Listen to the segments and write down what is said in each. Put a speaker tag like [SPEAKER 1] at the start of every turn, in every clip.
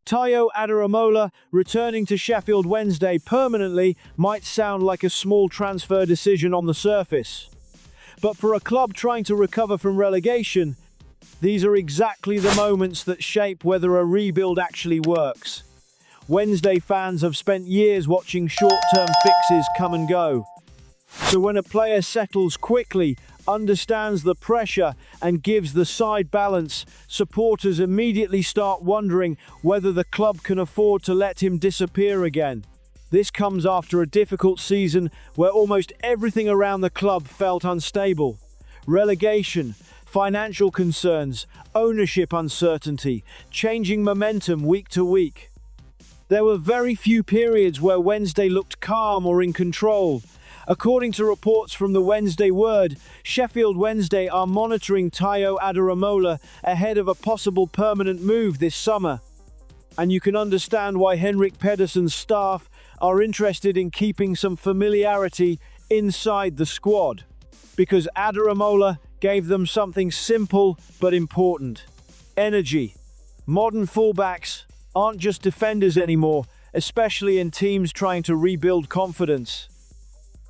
[SPEAKER 1] Tayo Adaramola returning to Sheffield Wednesday permanently might sound like a small transfer decision on the surface. But for a club trying to recover from relegation, these are exactly the moments that shape whether a rebuild actually works. Wednesday fans have spent years watching short-term fixes come and go. So when a player settles quickly, understands the pressure and gives the side balance, supporters immediately start wondering whether the club can afford to let him disappear again. This comes after a difficult season where almost everything around the club felt unstable. Relegation, financial concerns, ownership uncertainty, changing momentum week to week. There were very few periods where Wednesday looked calm or in control. According to reports from the Wednesday Word, Sheffield Wednesday are monitoring Tayo Adaramola ahead of a possible permanent move this summer. And you can understand why Henrik Pedersen's staff are interested in keeping some familiarity inside the squad. Because Adaramola gave them something simple but important: energy. Modern fullbacks aren't just defenders anymore, especially in teams trying to rebuild confidence.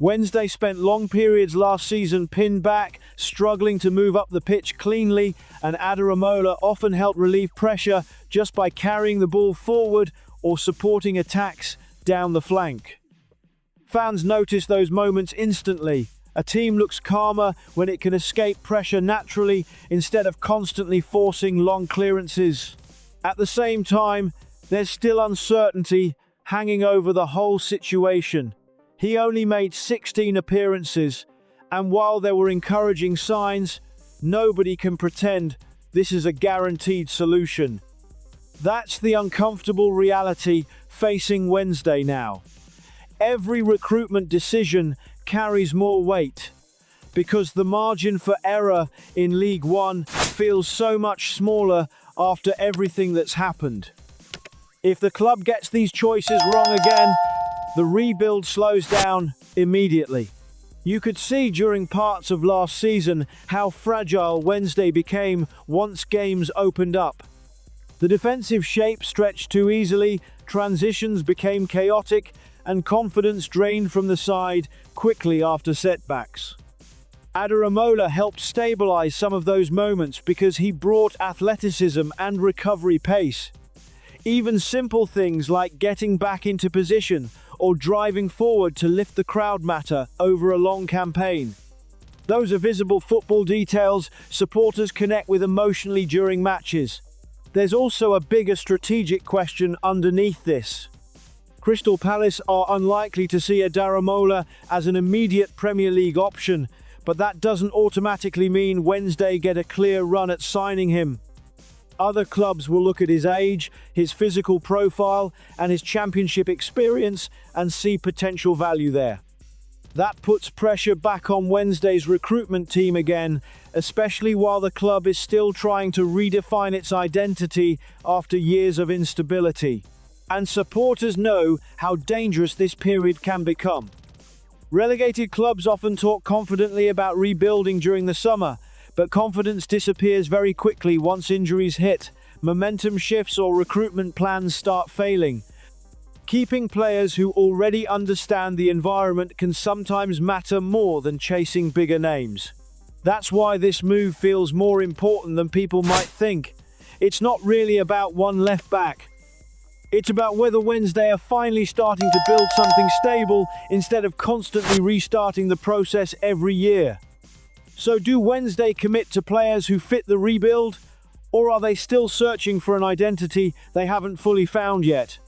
[SPEAKER 1] Wednesday spent long periods last season pinned back, struggling to move up the pitch cleanly, and Adaramola often helped relieve pressure just by carrying the ball forward or supporting attacks down the flank. Fans notice those moments instantly. A team looks calmer when it can escape pressure naturally instead of constantly forcing long clearances. At the same time, there's still uncertainty hanging over the whole situation. He only made 16 appearances, and while there were encouraging signs, nobody can pretend this is a guaranteed solution. That's the uncomfortable reality facing Wednesday now. Every recruitment decision carries more weight, because the margin for error in League One feels so much smaller after everything that's happened. If the club gets these choices wrong again, the rebuild slows down immediately. You could see during parts of last season how fragile Wednesday became once games opened up. The defensive shape stretched too easily, transitions became chaotic, and confidence drained from the side quickly after setbacks. Adaramola helped stabilize some of those moments because he brought athleticism and recovery pace. Even simple things like getting back into position or driving forward to lift the crowd matter over a long campaign. Those are visible football details supporters connect with emotionally during matches. There's also a bigger strategic question underneath this. Crystal Palace are unlikely to see Adaramola as an immediate Premier League option, but that doesn't automatically mean Wednesday get a clear run at signing him. Other clubs will look at his age, his physical profile, and his championship experience and see potential value there. That puts pressure back on Wednesday's recruitment team again, especially while the club is still trying to redefine its identity after years of instability. And supporters know how dangerous this period can become. Relegated clubs often talk confidently about rebuilding during the summer, but confidence disappears very quickly once injuries hit, momentum shifts, or recruitment plans start failing. Keeping players who already understand the environment can sometimes matter more than chasing bigger names. That's why this move feels more important than people might think. It's not really about one left back. It's about whether Wednesday are finally starting to build something stable instead of constantly restarting the process every year. So do Wednesday commit to players who fit the rebuild, or are they still searching for an identity they haven't fully found yet?